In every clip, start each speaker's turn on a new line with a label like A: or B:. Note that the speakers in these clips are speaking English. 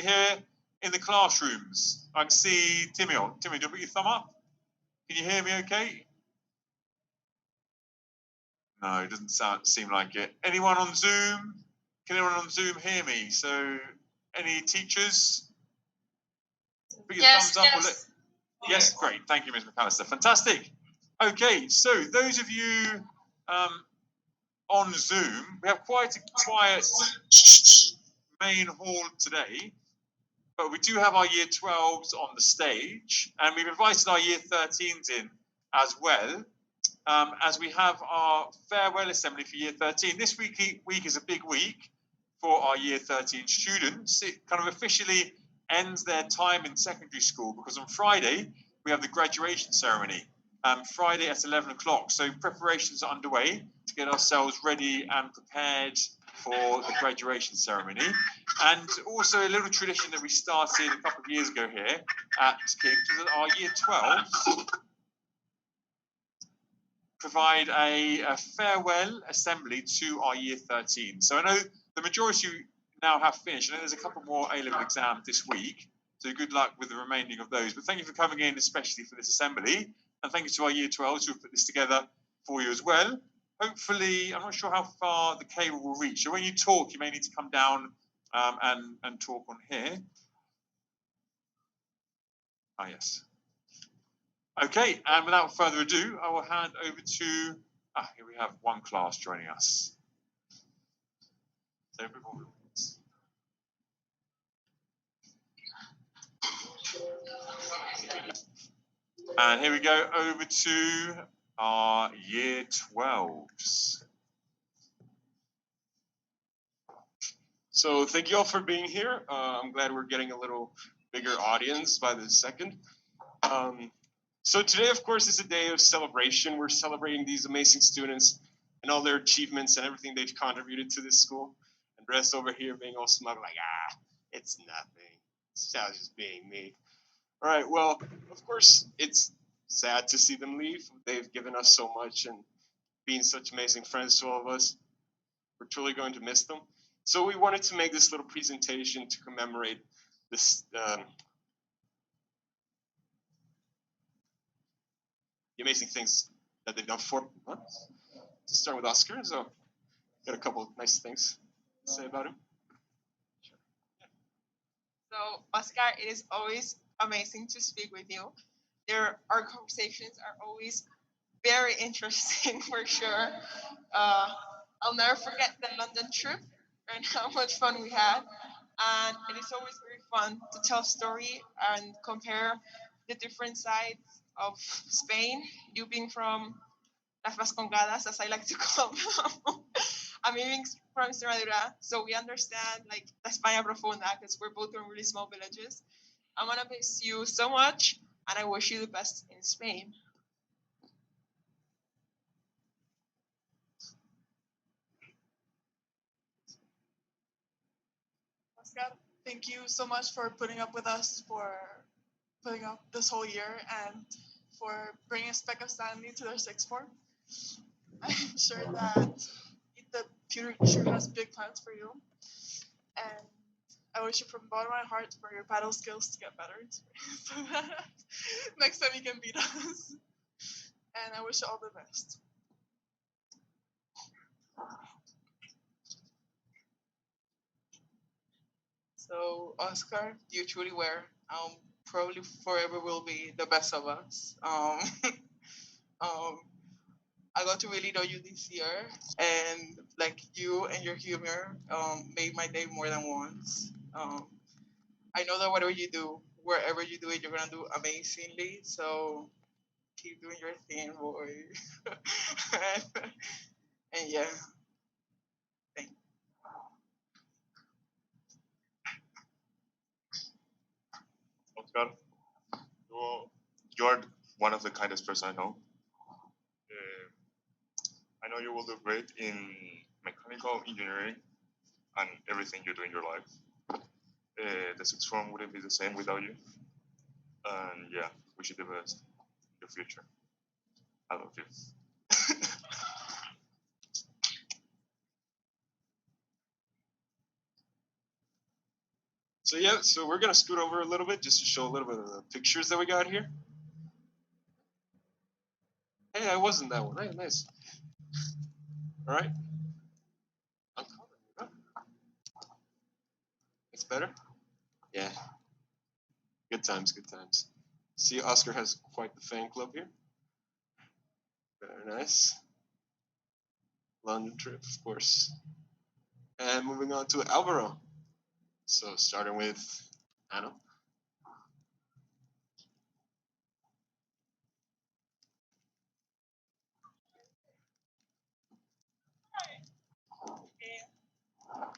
A: hear in the classrooms? I can see Timmy on. Timmy, do you put your thumb up? Can you hear me okay? No, it doesn't seem like it. Anyone on Zoom? Can anyone on Zoom hear me? So, any teachers? Put your thumbs up. Yes. Yes, great. Thank you, Ms. McAllister. Fantastic. Okay, so those of you on Zoom, we have quite a quiet main hall today, but we do have our Year 12s on the stage, and we've invited our Year 13s in as well, as we have our farewell assembly for Year 13. This week is a big week for our Year 13 students. It kind of officially ends their time in secondary school, because on Friday we have the graduation ceremony, Friday at 11 o'clock. So preparations are underway to get ourselves ready and prepared for the graduation ceremony. And also a little tradition that we started a couple of years ago here at King's was that our Year 12s provide a farewell assembly to our Year 13. So I know the majority now have finished. I know there's a couple more A-level exams this week, so good luck with the remaining of those. But thank you for coming in, especially for this assembly, and thank you to our Year 12s who have put this together for you as well. Hopefully, I'm not sure how far the cable will reach, so when you talk, you may need to come down and talk on here. Ah, yes. Okay, and without further ado, I will hand over to, here we have one class joining us. So and here we go over to our Year 12s.
B: So thank you all for being here. I'm glad we're getting a little bigger audience by the second. So today, of course, is a day of celebration. We're celebrating these amazing students and all their achievements and everything they've contributed to this school. And rest over here being all smug like, it's nothing. It's just being me. All right, well, of course, it's sad to see them leave. They've given us so much and been such amazing friends to all of us. We're truly going to miss them. So we wanted to make this little presentation to commemorate this, the amazing things that they've done for us. To start with Oscar, so got a couple of nice things to say about him.
C: Sure. Yeah. So Oscar, it is always amazing to speak with you. Our conversations are always very interesting for sure. I'll never forget the London trip and how much fun we had. And it is always very fun to tell story and compare the different sides of Spain. You being from Las Vascongadas, as I like to call them. I'm even from Extremadura, so we understand like La España Profunda, because we're both from really small villages. I want to miss you so much, and I wish you the best in Spain.
D: Oscar, thank you so much for putting up with us, for putting up this whole year, and for bringing us back of Stanley to their sixth form. I'm sure that the future has big plans for you, and I wish you from the bottom of my heart for your paddle skills to get better, so that next time you can beat us. And I wish you all the best.
E: So, Oscar, you truly were. Probably forever will be the best of us. I got to really know you this year, and like you and your humor made my day more than once. I know that whatever you do, wherever you do it, you're gonna do amazingly. So keep doing your thing, boy. and yeah, thank you.
F: Oscar, you're one of the kindest person I know. I know you will do great in mechanical engineering and everything you do in your life. The sixth form wouldn't be the same without you. And yeah, wish you the best in your future. I love you.
B: So So yeah, so we're gonna scoot over a little bit just to show a little bit of the pictures that we got here. Hey, I wasn't that one. Hey, nice. All right. I'm coming. It's better. Yeah. Good times. Good times. See, Oscar has quite the fan club here. Very nice. London trip, of course. And moving on to Alvaro. So starting with Anna.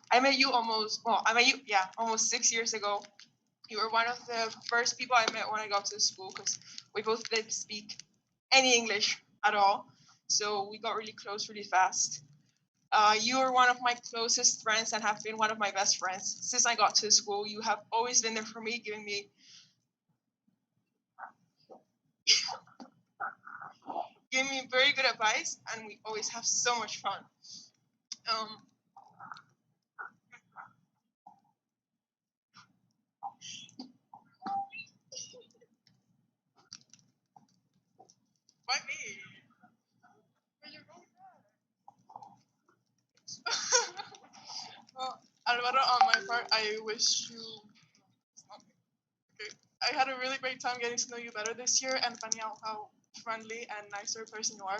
C: I met you almost 6 years ago. You were one of the first people I met when I got to school because we both didn't speak any English at all. So we got really close really fast. You are one of my closest friends and have been one of my best friends since I got to school. You have always been there for me, giving me very good advice, and we always have so much fun.
E: Why me?
D: Well, Alvaro, on my part, I wish you. Okay. I had a really great time getting to know you better this year and finding out how friendly and nicer person you are.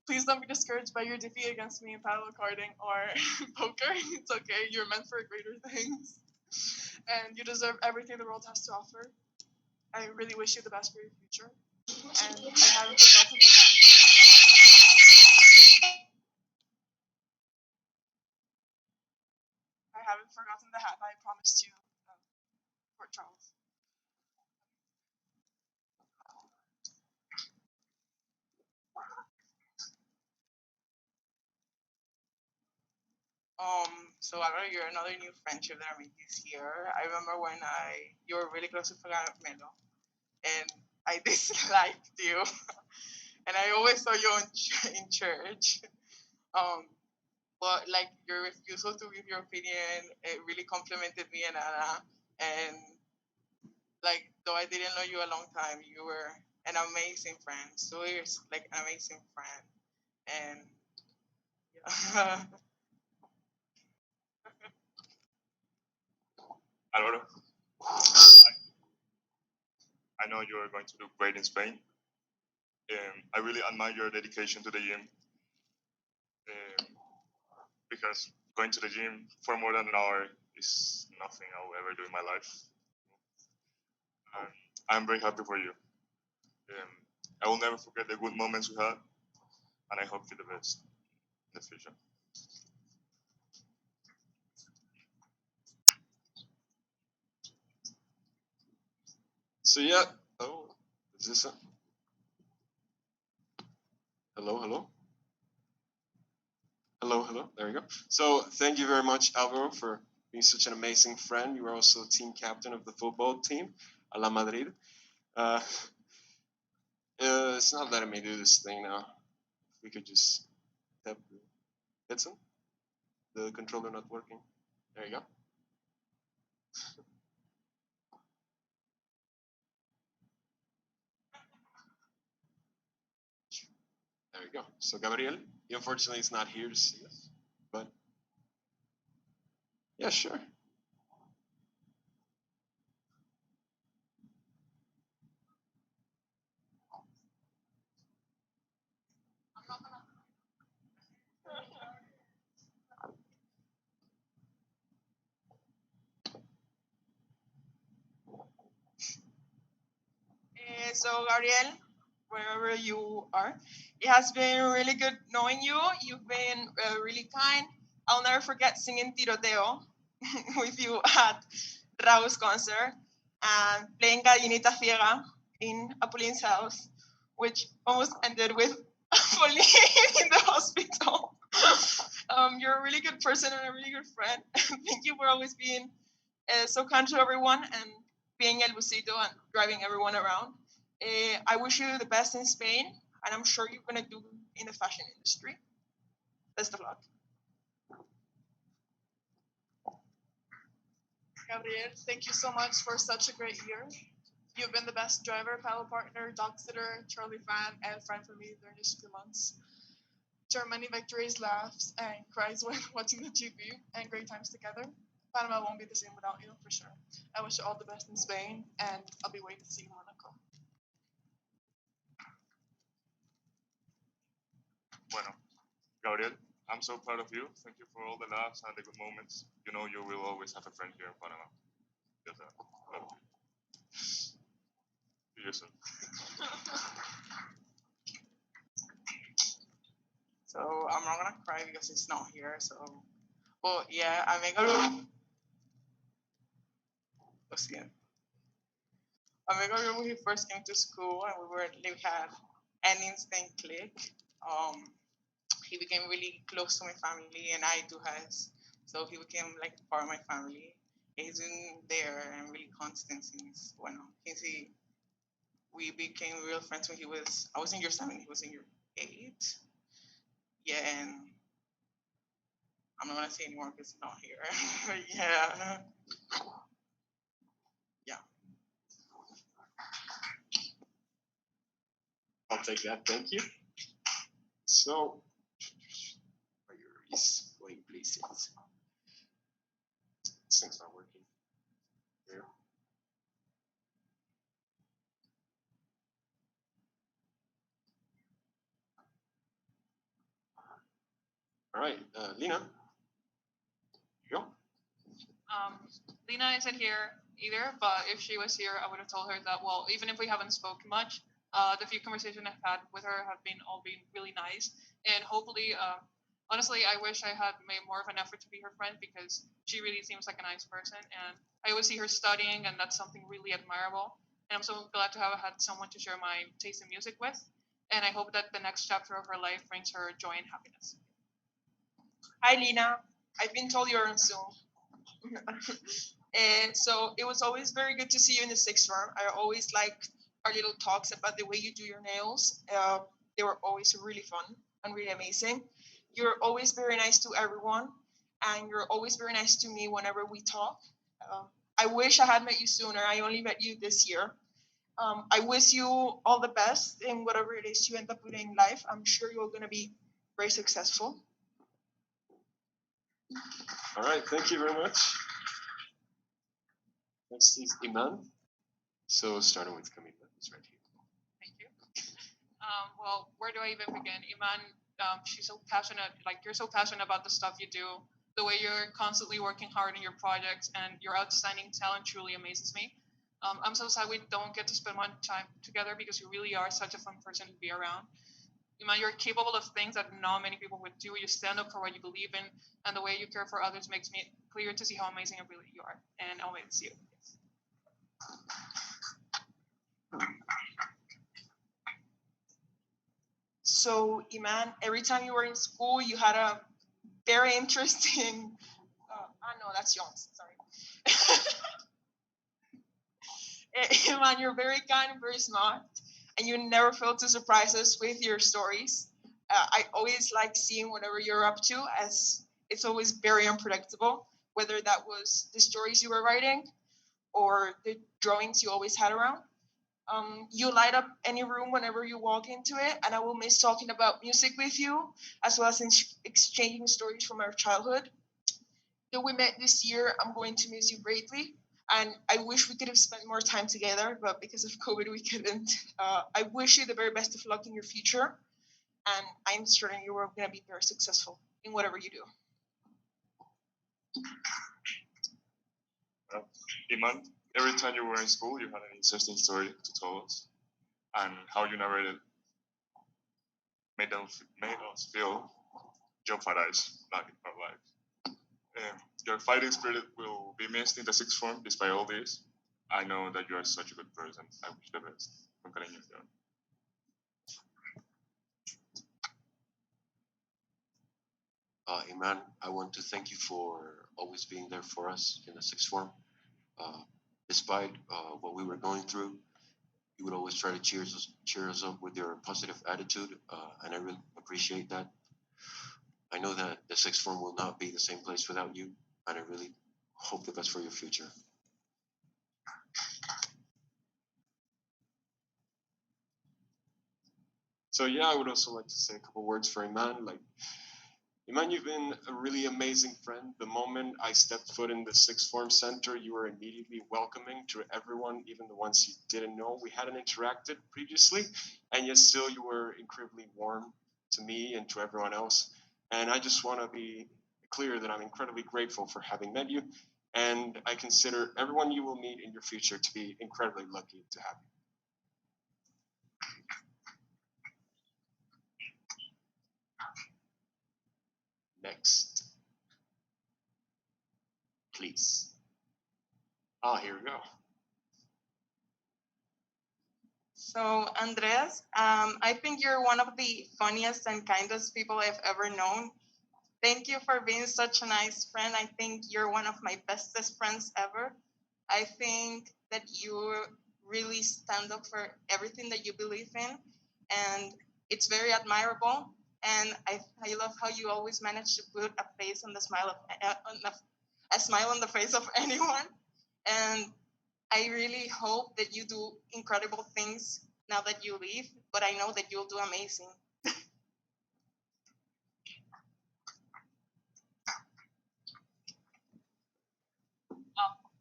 D: Please don't be discouraged by your defeat against me in paddle carding or poker. It's okay. You're meant for greater things. And you deserve everything the world has to offer. I really wish you the best for your future. And I haven't forgotten the hat I promised you, Fort Charles.
E: So Alvaro, you're another new friendship that I made this year. I remember when you were really close to Melo, and I disliked you, and I always saw you in church. But like your refusal to give your opinion, it really complimented me and Anna. And like though I didn't know you a long time, you were an amazing friend. So you're like an amazing friend, and yeah.
F: Alvaro, I know you are going to do great in Spain. I really admire your dedication to the gym. Because going to the gym for more than an hour is nothing I will ever do in my life. I'm very happy for you. I will never forget the good moments we had, and I hope you the best in the future.
B: So yeah. Oh, is this a? Hello, hello. Hello, hello. There we go. So thank you very much, Alvaro, for being such an amazing friend. You were also team captain of the football team, a la Madrid. It's not letting me do this thing now. If we could just tap the headset. The controller not working. There you go. There you go. So Gabriel, he unfortunately is not here to see us, but yeah, sure.
C: So Gabriel, wherever you are, it has been really good knowing you. You've been really kind. I'll never forget singing Tiroteo with you at Raúl's concert and playing Gallinita Ciega in Apolline's house, which almost ended with Apolline in the hospital. You're a really good person and a really good friend. Thank you for always being so kind to everyone and being el busito and driving everyone around. I wish you the best in Spain, and I'm sure you're gonna do in the fashion industry. Best of luck.
D: Gabriel, thank you so much for such a great year. You've been the best driver, paddle partner, dog sitter, Charlie fan, and friend for me during these few months. Share many victories, laughs, and cries when watching the GP, and great times together. Panama won't be the same without you, for sure. I wish you all the best in Spain, and I'll be waiting to see you in Monaco.
F: Bueno, Gabriel, I'm so proud of you. Thank you for all the laughs and the good moments. You know you will always have a friend here in Panama. Just love you. See you soon.
E: So I'm not gonna cry because it's not here. So, well, yeah, amigo. Lo siento. Amigo, when he first came to school and we had an instant click. He became really close to my family, and I to his. So he became like part of my family. He's been there and really constant since we became real friends when I was in year 7, he was in year 8. Yeah, and I'm not gonna say anymore because he's not here. Yeah. Yeah.
B: I'll take that. Thank you. So, priorities, going places. This thing's not working. Here. All right, Lena. Here you go.
G: Lena isn't here either, but if she was here, I would have told her that, well, even if we haven't spoken much, the few conversations I've had with her have all been really nice. And hopefully, honestly, I wish I had made more of an effort to be her friend because she really seems like a nice person. And I always see her studying, and that's something really admirable. And I'm so glad to have had someone to share my taste in music with. And I hope that the next chapter of her life brings her joy and happiness.
C: Hi, Lina. I've been told you're on Zoom. And so it was always very good to see you in the sixth form. I always liked our little talks about the way you do your nails. They were always really fun and really amazing. You're always very nice to everyone, and you're always very nice to me whenever we talk. I wish I had met you sooner. I only met you this year. I wish you all the best in whatever it is you end up doing in life. I'm sure you're going to be very successful.
B: All right, thank you very much. Next is Iman. So starting with Camila, it's right here.
G: Thank you. Well, where do I even begin? Iman, she's so passionate. Like, you're so passionate about the stuff you do. The way you're constantly working hard in your projects and your outstanding talent truly amazes me. I'm so sad we don't get to spend much time together because you really are such a fun person to be around. Iman, you're capable of things that not many people would do. You stand up for what you believe in, and the way you care for others makes me clear to see how amazing and brilliant you are. And I'll wait to see you.
C: So, Iman, every time you were in school, you had a very interesting. No, that's Jones. Sorry. Iman, you're very kind and very smart, and you never fail to surprise us with your stories. I always like seeing whatever you're up to, as it's always very unpredictable, whether that was the stories you were writing or the drawings you always had around. You light up any room whenever you walk into it, and I will miss talking about music with you, as well as exchanging stories from our childhood. Though we met this year, I'm going to miss you greatly, and I wish we could have spent more time together, but because of COVID, we couldn't. I wish you the very best of luck in your future, and I'm certain you are going to be very successful in whatever you do.
F: Iman, every time you were in school, you had an interesting story to tell us, and how you narrated made us feel job paradise, not in our life. Your fighting spirit will be missed in the sixth form, despite all this. I know that you are such a good person. I wish the best. Con cariño, Esteban.
H: Iman, I want to thank you for always being there for us in the sixth form. Despite what we were going through, you would always try to cheer us up with your positive attitude, and I really appreciate that. I know that the sixth form will not be the same place without you, and I really hope the best for your future.
B: So yeah, I would also like to say a couple words for Iman. Iman, you've been a really amazing friend. The moment I stepped foot in the sixth form center, you were immediately welcoming to everyone, even the ones you didn't know. We hadn't interacted previously, and yet still you were incredibly warm to me and to everyone else. And I just want to be clear that I'm incredibly grateful for having met you, and I consider everyone you will meet in your future to be incredibly lucky to have you. Next, please. Here we go.
E: So, Andres, I think you're one of the funniest and kindest people I've ever known. Thank you for being such a nice friend. I think you're one of my bestest friends ever. I think that you really stand up for everything that you believe in, and it's very admirable. And I love how you always manage to put a face on the smile of a smile on the face of anyone. And I really hope that you do incredible things now that you leave, but I know that you'll do amazing.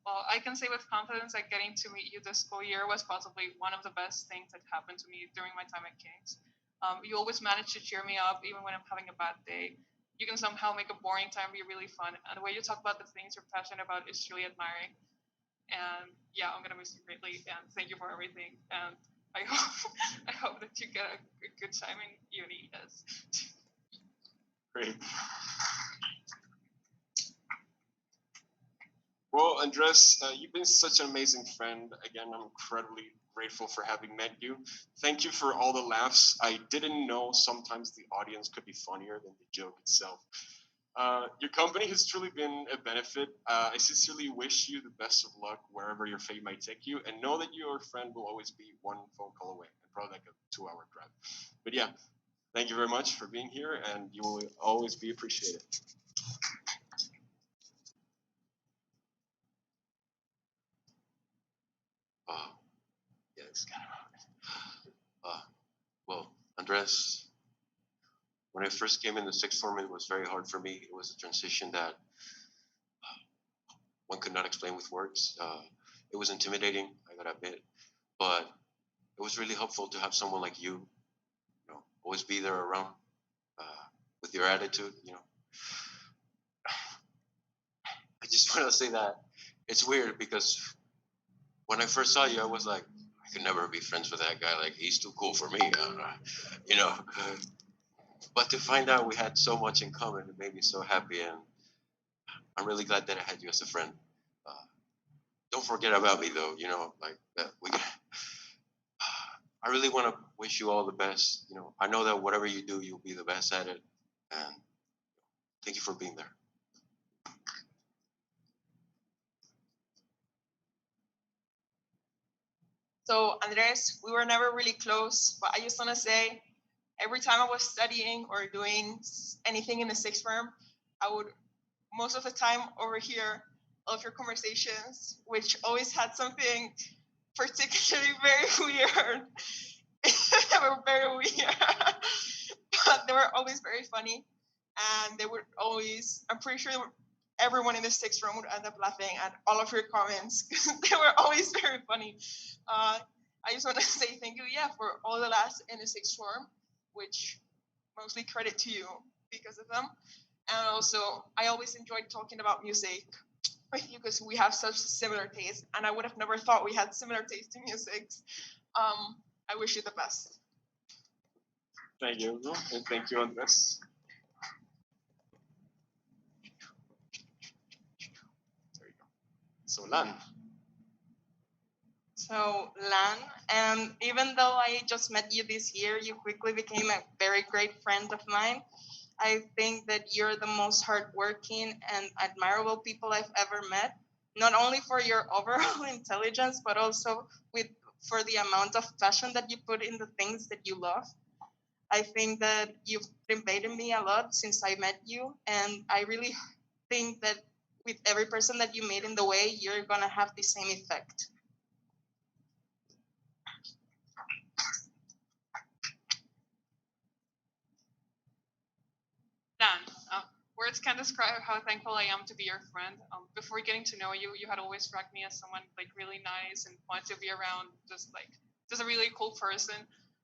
G: Well, I can say with confidence that getting to meet you this school year was possibly one of the best things that happened to me during my time at King's. You always manage to cheer me up even when I'm having a bad day. You can somehow make a boring time be really fun. And the way you talk about the things you're passionate about is truly admiring. And yeah, I'm gonna miss you greatly. And thank you for everything. And I hope I hope that you get a good time in uni. Yes.
B: Great. Well, Andres, you've been such an amazing friend. Again, I'm incredibly grateful for having met you. Thank you for all the laughs. I didn't know sometimes the audience could be funnier than the joke itself. Your company has truly been a benefit. I sincerely wish you the best of luck wherever your fate might take you, and know that your friend will always be one phone call away, and probably like a 2-hour drive. But yeah, thank you very much for being here, and you will always be appreciated.
H: Yes. Well, Andres, when I first came in the sixth form, it was very hard for me. It was a transition that one could not explain with words. It was intimidating, I gotta admit, but it was really helpful to have someone like you, always be there around with your attitude. I just want to say that it's weird because when I first saw you, I was like, I could never be friends with that guy. Like, he's too cool for me, you know. But to find out we had so much in common, it made me so happy, and I'm really glad that I had you as a friend. Don't forget about me, though. I really want to wish you all the best. I know that whatever you do, you'll be the best at it, and thank you for being there.
C: So, Andres, we were never really close, but I just want to say every time I was studying or doing anything in the sixth form, I would most of the time overhear all of your conversations, which always had something particularly very weird. They were very weird, but they were always very funny, and they would always, I'm pretty sure everyone in the sixth room would end up laughing at all of your comments because they were always very funny. I just want to say thank you, for all the laughs in the sixth form, which mostly credit to you because of them. And also, I always enjoyed talking about music with you because we have such similar tastes, and I would have never thought we had similar taste in music. I wish you the best.
B: Thank you, and thank you, Andres. There you go. So, Lan.
E: So, Lan, even though I just met you this year, you quickly became a very great friend of mine. I think that you're the most hardworking and admirable people I've ever met, not only for your overall intelligence, but also for the amount of passion that you put in the things that you love. I think that you've motivated me a lot since I met you, and I really think that
I: with every person that you meet in the way, you're gonna have the same effect.
G: Dan, words can't describe how thankful I am to be your friend. Before getting to know you, you had always struck me as someone like really nice and fun to be around, just a really cool person.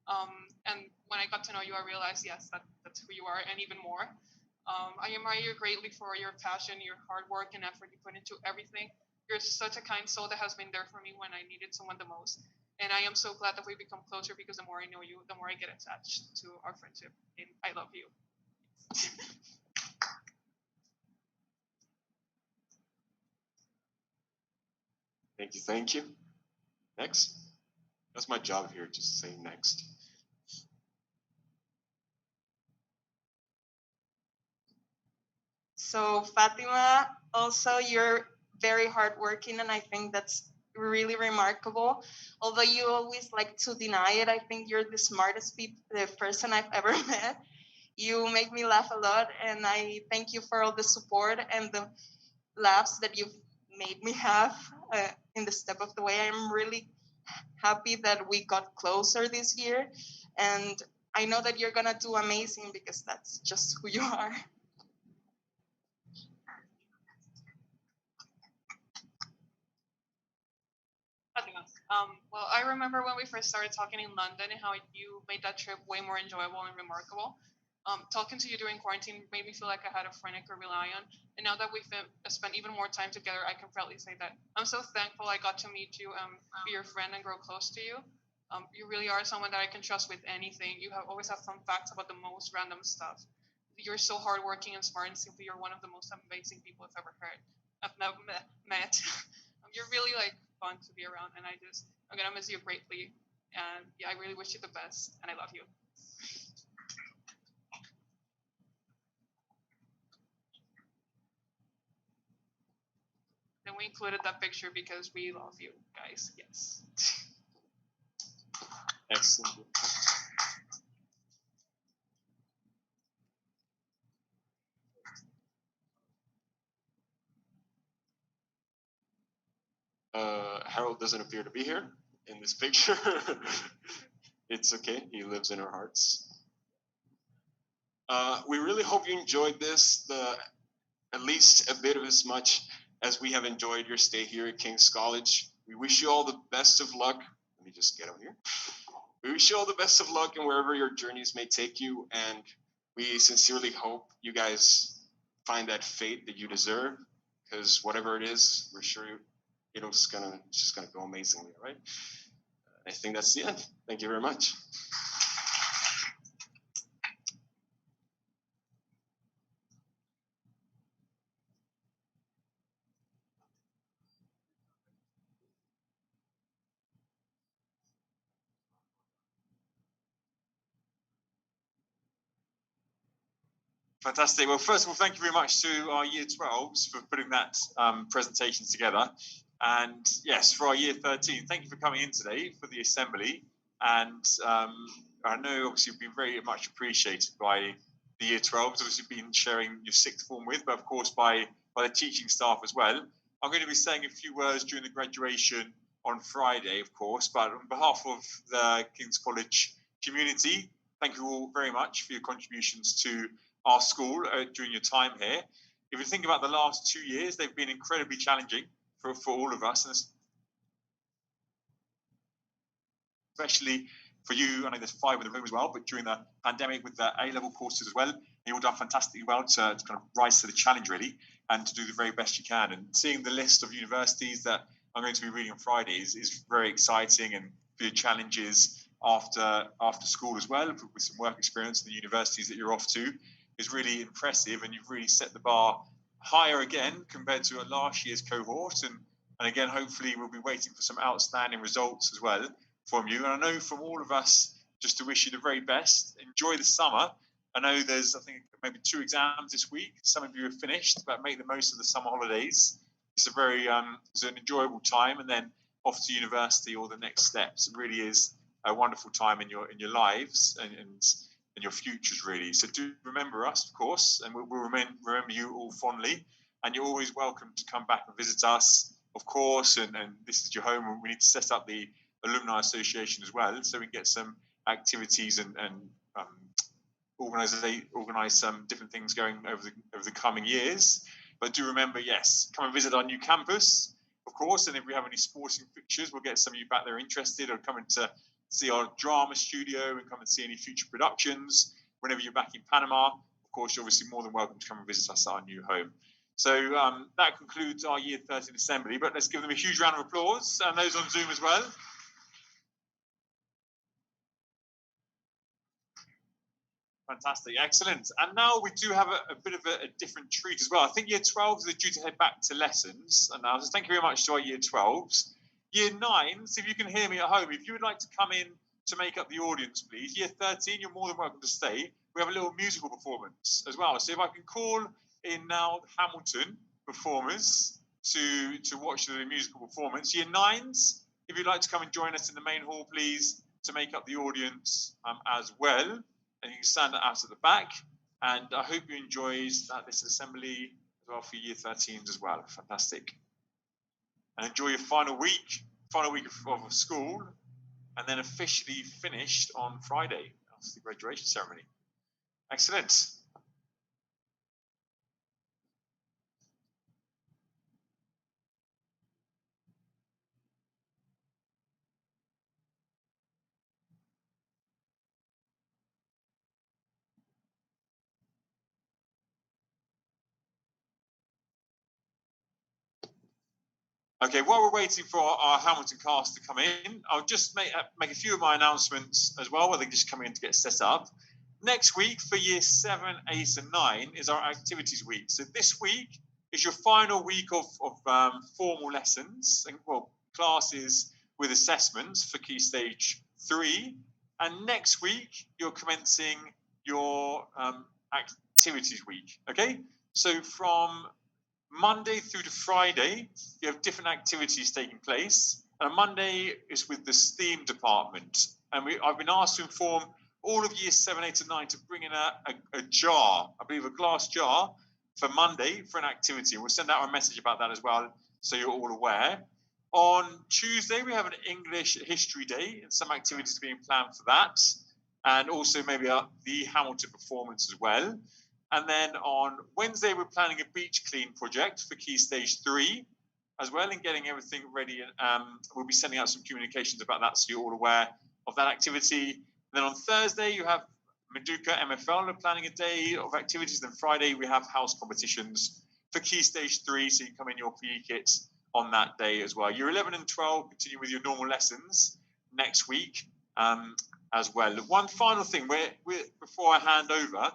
G: And when I got to know you, I realized, yes, that's who you are, and even more. I admire you greatly for your passion, your hard work, and effort you put into everything. You're such a kind soul that has been there for me when I needed someone the most. And I am so glad that we become closer because the more I know you, the more I get attached to our friendship. And I love you.
B: Thank you, thank you. Next. That's my job here, just saying next.
I: So Fatima, also you're very hardworking, and I think that's really remarkable. Although you always like to deny it, I think you're the smartest the person I've ever met. You make me laugh a lot, and I thank you for all the support and the laughs that you've made me have in the step of the way. I'm really happy that we got closer this year, and I know that you're gonna do amazing because that's just who you are.
G: Well, I remember when we first started talking in London and how you made that trip way more enjoyable and remarkable. Talking to you during quarantine made me feel like I had a friend I could rely on. And now that we've spent even more time together, I can proudly say that I'm so thankful I got to meet you, be your friend, and grow close to you. You really are someone that I can trust with anything. You always have fun facts about the most random stuff. You're so hardworking and smart, and simply you're one of the most amazing people I've ever met. You're really fun to be around, and I'm gonna miss you greatly. And yeah, I really wish you the best, and I love you. And we included that picture because we love you guys. Yes.
B: Excellent. Harold doesn't appear to be here in this picture. It's okay, he lives in our hearts. We really hope you enjoyed this, at least a bit of as much as we have enjoyed your stay here at King's College. We wish you all the best of luck. Let me just get over here. We wish you all the best of luck in wherever your journeys may take you, and we sincerely hope you guys find that fate that you deserve, because whatever it is, we're sure it's just gonna go amazingly, all right? I think that's the end. Thank you very much.
A: Fantastic. Well, first of all, thank you very much to our Year 12s for putting that presentation together. And yes, for our Year 13, thank you for coming in today for the assembly. And I know obviously you've been very much appreciated by the Year 12s, obviously been sharing your sixth form with, but of course by the teaching staff as well. I'm going to be saying a few words during the graduation on Friday, of course, but on behalf of the King's College community, thank you all very much for your contributions to our school during your time here. If you think about the last 2 years, they've been incredibly challenging for all of us, and especially for you. I know there's 5 in the room as well, but during the pandemic with the A-level courses as well, you all done fantastically well to kind of rise to the challenge really, and to do the very best you can. And seeing the list of universities that I'm going to be reading on Fridays is very exciting, and the challenges after school as well, with some work experience in the universities that you're off to, is really impressive, and you've really set the bar higher again compared to a last year's cohort. And again, hopefully we'll be waiting for some outstanding results as well from you. And I know from all of us, just to wish you the very best. Enjoy the summer. I know there's, I think, maybe 2 exams this week. Some of you have finished, but make the most of the summer holidays. It's it's an enjoyable time, and then off to university or the next steps. It really is a wonderful time in your lives and your futures, really. So do remember us, of course, and we'll remember you all fondly. and you're always welcome to come back and visit us, of course. And this is your home, and we need to set up the alumni association as well, so we can get some activities and organize some different things going over the coming years. But do remember, yes, come and visit our new campus, of course. And if we have any sporting fixtures, we'll get some of you back there interested, or come in to see our drama studio and come and see any future productions. Whenever you're back in Panama, of course, you're obviously more than welcome to come and visit us at our new home. So that concludes our Year 13 assembly, but let's give them a huge round of applause, and those on Zoom as well. Fantastic, excellent. And now we do have a bit of a different treat as well. I think Year 12s are due to head back to lessons. And now, so thank you very much to our Year 12s. Year 9s, if you can hear me at home, if you would like to come in to make up the audience, please. Year 13, you're more than welcome to stay. We have a little musical performance as well. So if I can call in now the Hamilton performers to watch the musical performance. Year 9s, if you'd like to come and join us in the main hall, please, to make up the audience as well. And you can stand out at the back. And I hope you enjoyed this assembly as well for Year 13s as well. Fantastic. And enjoy your final week of school, and then officially finished on Friday after the graduation ceremony. Excellent. Okay, while we're waiting for our Hamilton cast to come in, I'll just make a few of my announcements as well, where they just come in to get set up. Next week for Year 7, 8, and 9 is our activities week. So this week is your final week of formal lessons and classes with assessments for Key Stage 3. And next week you're commencing your activities week. Okay, so from Monday through to Friday, you have different activities taking place. And Monday is with the STEAM department. And I've been asked to inform all of Year 7, 8, and 9 to bring in a jar, I believe a glass jar, for Monday for an activity. We'll send out a message about that as well, so you're all aware. On Tuesday, we have an English History Day, and some activities being planned for that. And also maybe the Hamilton performance as well. And then on Wednesday, we're planning a beach clean project for Key Stage 3 as well, and getting everything ready. We'll be sending out some communications about that, so you're all aware of that activity. And then on Thursday, you have Meduca MFL are planning a day of activities. Then Friday, we have house competitions for Key Stage 3, so you can come in your PE kit on that day as well. Year 11 and 12 continue with your normal lessons next week as well. One final thing, before I hand over,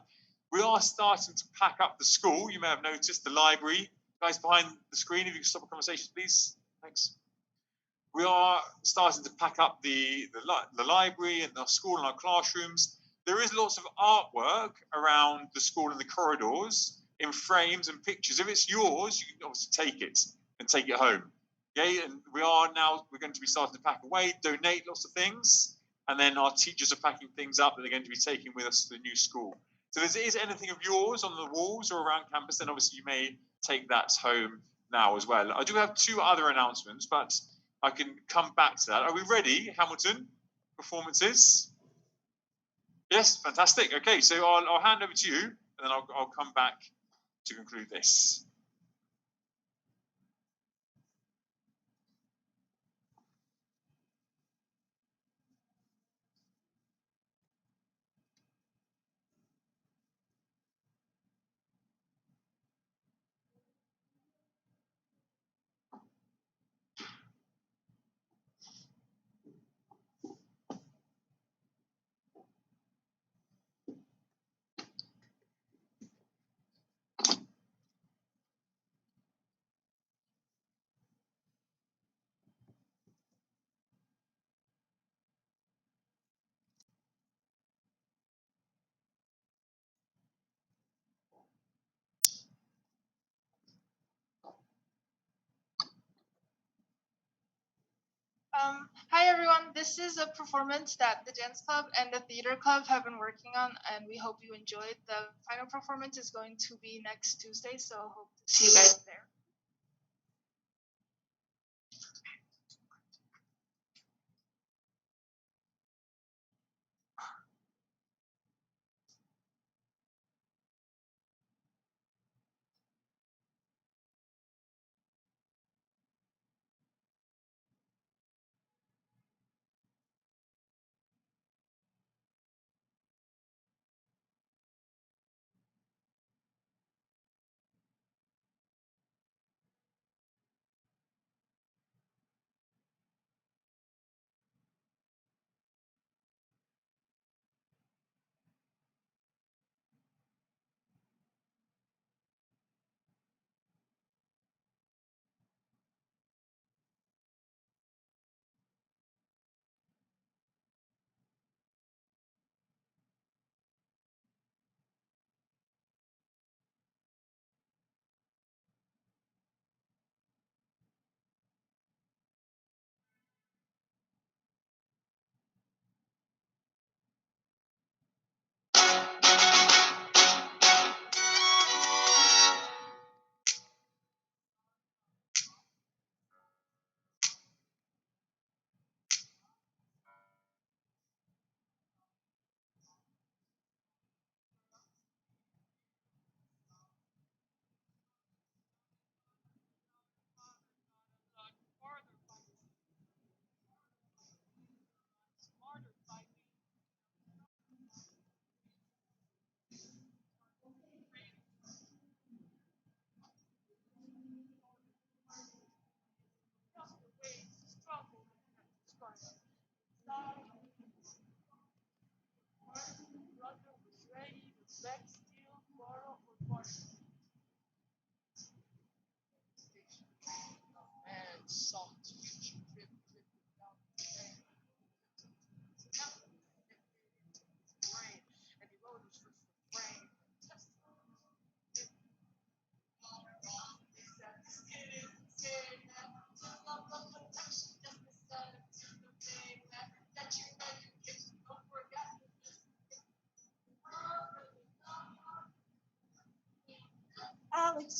A: we are starting to pack up the school. You may have noticed the library. Guys behind the screen, if you can stop the conversation, please. Thanks. We are starting to pack up the library and our school and our classrooms. There is lots of artwork around the school and the corridors in frames and pictures. If it's yours, you can obviously take it and take it home. Okay, and we're going to be starting to pack away, donate lots of things, and then our teachers are packing things up that they're going to be taking with us to the new school. So if there is anything of yours on the walls or around campus, then obviously you may take that home now as well. I do have 2 other announcements, but I can come back to that. Are we ready, Hamilton? Performances? Yes, fantastic. Okay, so I'll hand over to you, and then I'll come back to conclude this.
J: Hi everyone, this is a performance that the dance club and the theater club have been working on, and we hope you enjoyed. The final performance is going to be next Tuesday, so hope to see you guys there.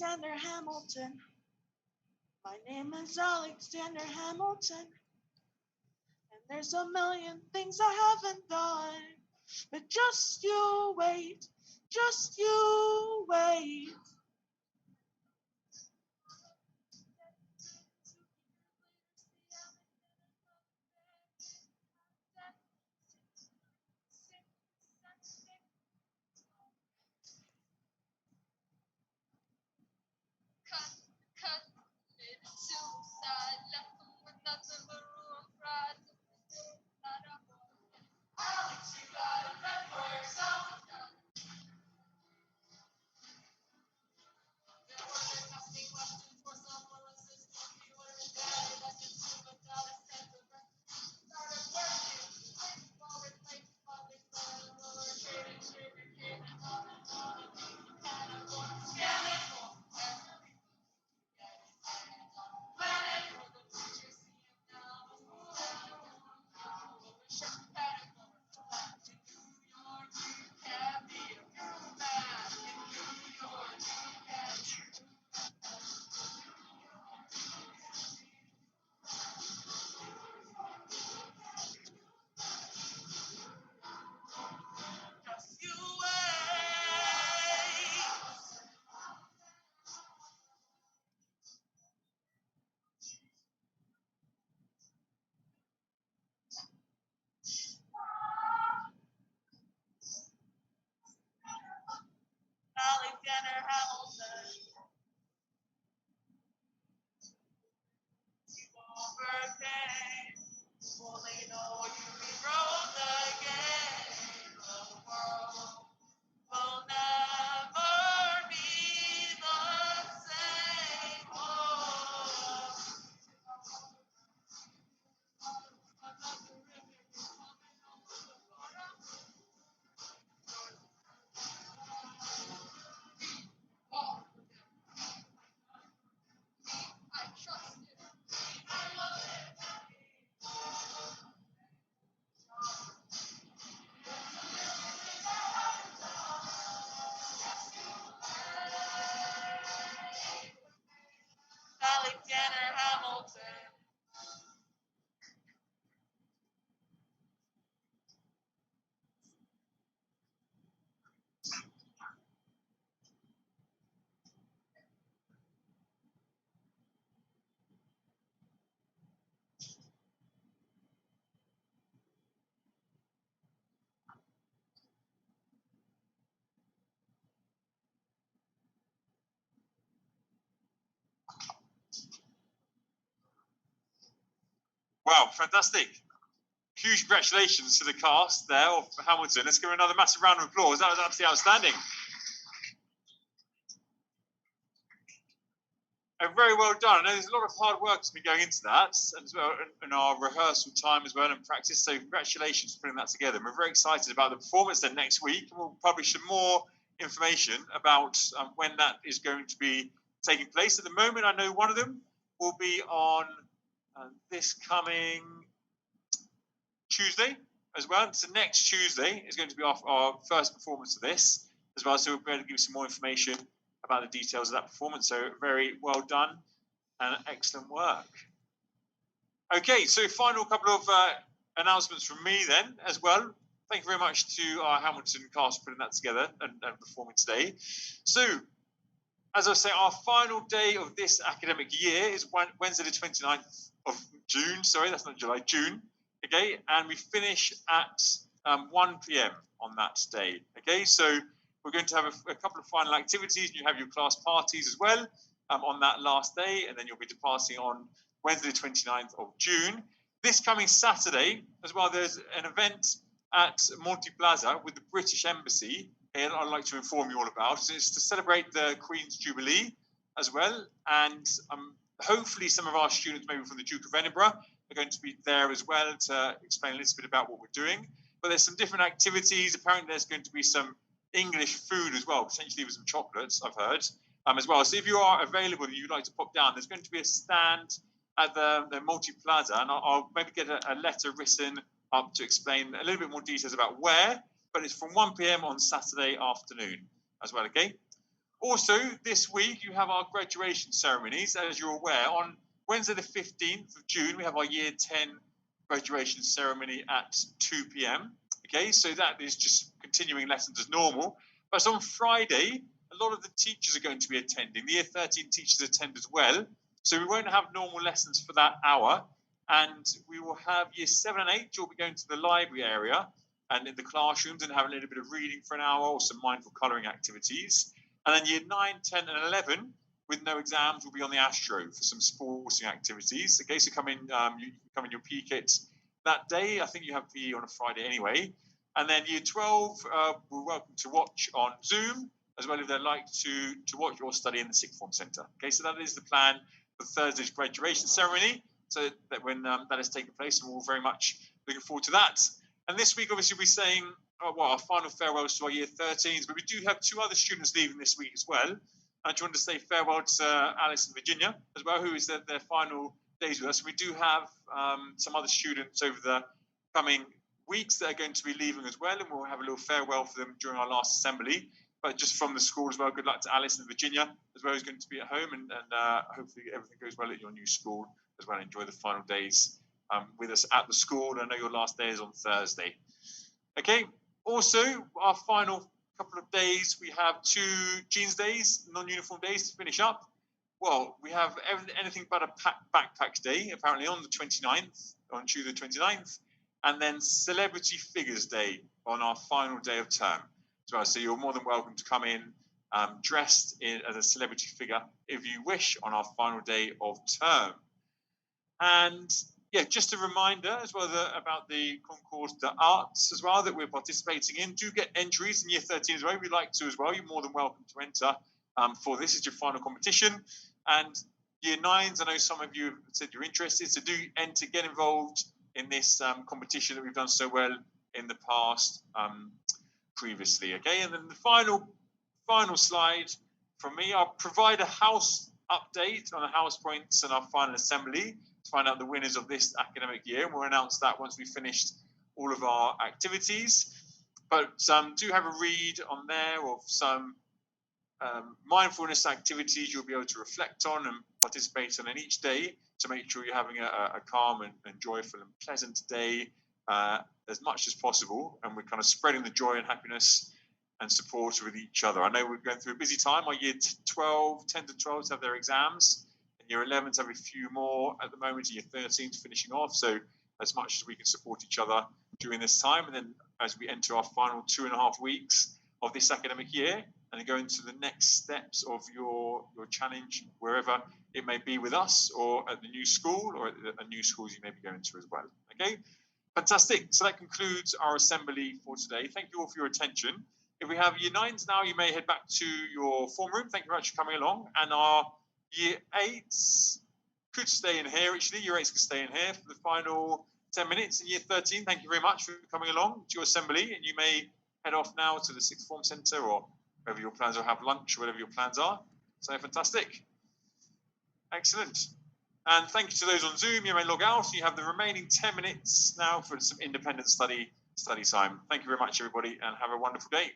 K: Alexander Hamilton. My name is Alexander Hamilton. And there's a million things I haven't done. But just you wait, just you wait.
A: Wow, fantastic. Huge congratulations to the cast there of Hamilton. Let's give another massive round of applause. That was absolutely outstanding. Very well done. I know there's a lot of hard work to be going into that, and as well in our rehearsal time as well and practice. So congratulations for putting that together. And we're very excited about the performance then next week. We'll publish some more information about when that is going to be taking place. At the moment, I know one of them will be on this coming Tuesday as well. So next Tuesday is going to be our first performance of this as well. So we'll be able to give you some more information about the details of that performance. So very well done and excellent work. Okay, so final couple of announcements from me then as well. Thank you very much to our Hamilton cast for putting that together and performing today. So, as I say, our final day of this academic year is Wednesday the 29th of June. Sorry, that's not July, June. Okay, and we finish at 1 p.m. on that day. Okay, so we're going to have a couple of final activities. You have your class parties as well on that last day, and then you'll be departing on Wednesday the 29th of June. This coming Saturday as well, there's an event at Monty Plaza with the British Embassy, and I'd like to inform you all about. It's to celebrate the Queen's Jubilee as well, and hopefully some of our students, maybe from the Duke of Edinburgh, are going to be there as well to explain a little bit about what we're doing. But there's some different activities. Apparently there's going to be some English food as well, potentially with some chocolates, I've heard, as well. So if you are available and you'd like to pop down, there's going to be a stand at the Multi Plaza, and I'll maybe get a letter written up to explain a little bit more details about where, but it's from 1 p.m. on Saturday afternoon as well, okay? Also, this week you have our graduation ceremonies. As you're aware, on Wednesday the 15th of June, we have our Year 10 graduation ceremony at 2 p.m. Okay, so that is just continuing lessons as normal. But on Friday, a lot of the teachers are going to be attending. The Year 13 teachers attend as well. So we won't have normal lessons for that hour. And we will have Year 7 and 8, you'll be going to the library area and in the classrooms and have a little bit of reading for an hour or some mindful colouring activities. And then Year 9, 10 and 11, with no exams, will be on the Astro for some sporting activities. Okay, so come in your PE kit that day. I think you have PE on a Friday anyway. And then Year 12, we're welcome to watch on Zoom, as well if they'd like to watch or study in the Sixth Form Centre. Okay, so that is the plan for Thursday's graduation ceremony. So that when that is taking place, and we're all very much looking forward to that. And this week, obviously, we're saying our final farewells to our Year 13s, but we do have two other students leaving this week as well. I just want to say farewell to Alice and Virginia as well, who is their final days with us. We do have some other students over the coming weeks that are going to be leaving as well, and we'll have a little farewell for them during our last assembly. But just from the school as well, good luck to Alice and Virginia as well, who's going to be at home, and hopefully everything goes well at your new school as well. Enjoy the final days with us at the school. I know your last day is on Thursday. Okay, also our final couple of days, we have 2 jeans days, non-uniform days to finish up. Well, we have anything but a backpack day, apparently on the 29th, on Tuesday the 29th, and then Celebrity Figures Day on our final day of term as well. So you're more than welcome to come in dressed as a celebrity figure if you wish on our final day of term. And yeah, just a reminder as well about the Concours d'Arts as well that we're participating in. Do get entries in Year 13 as well. We'd like to as well. You're more than welcome to enter for this. It's your final competition. And Year 9s, I know some of you have said you're interested, so do enter, get involved in this competition that we've done so well in the past previously. Okay, and then the final slide from me, I'll provide a house update on the house points and our final assembly to find out the winners of this academic year. And we'll announce that once we've finished all of our activities. But do have a read on there of some mindfulness activities you'll be able to reflect on and participate in each day to make sure you're having a calm and joyful and pleasant day as much as possible. And we're kind of spreading the joy and happiness and support with each other. I know we're going through a busy time. Our Year 10 to 12 have their exams. Year 11s have a few more at the moment. Year 13s finishing off. So as much as we can support each other during this time, and then as we enter our final 2.5 weeks of this academic year, and go into the next steps of your challenge, wherever it may be with us or at the new school or at a new schools you may be going to as well. Okay, fantastic. So that concludes our assembly for today. Thank you all for your attention. If we have year 9s now, you may head back to your form room. Thank you very much for coming along. And our year 8s could stay in here, actually. Year 8s could stay in here for the final 10 minutes. And year 13, thank you very much for coming along to your assembly. And you may head off now to the sixth form centre or wherever your plans are, have lunch, whatever your plans are. So fantastic. Excellent. And thank you to those on Zoom. You may log out. You have the remaining 10 minutes now for some independent study time. Thank you very much, everybody, and have a wonderful day.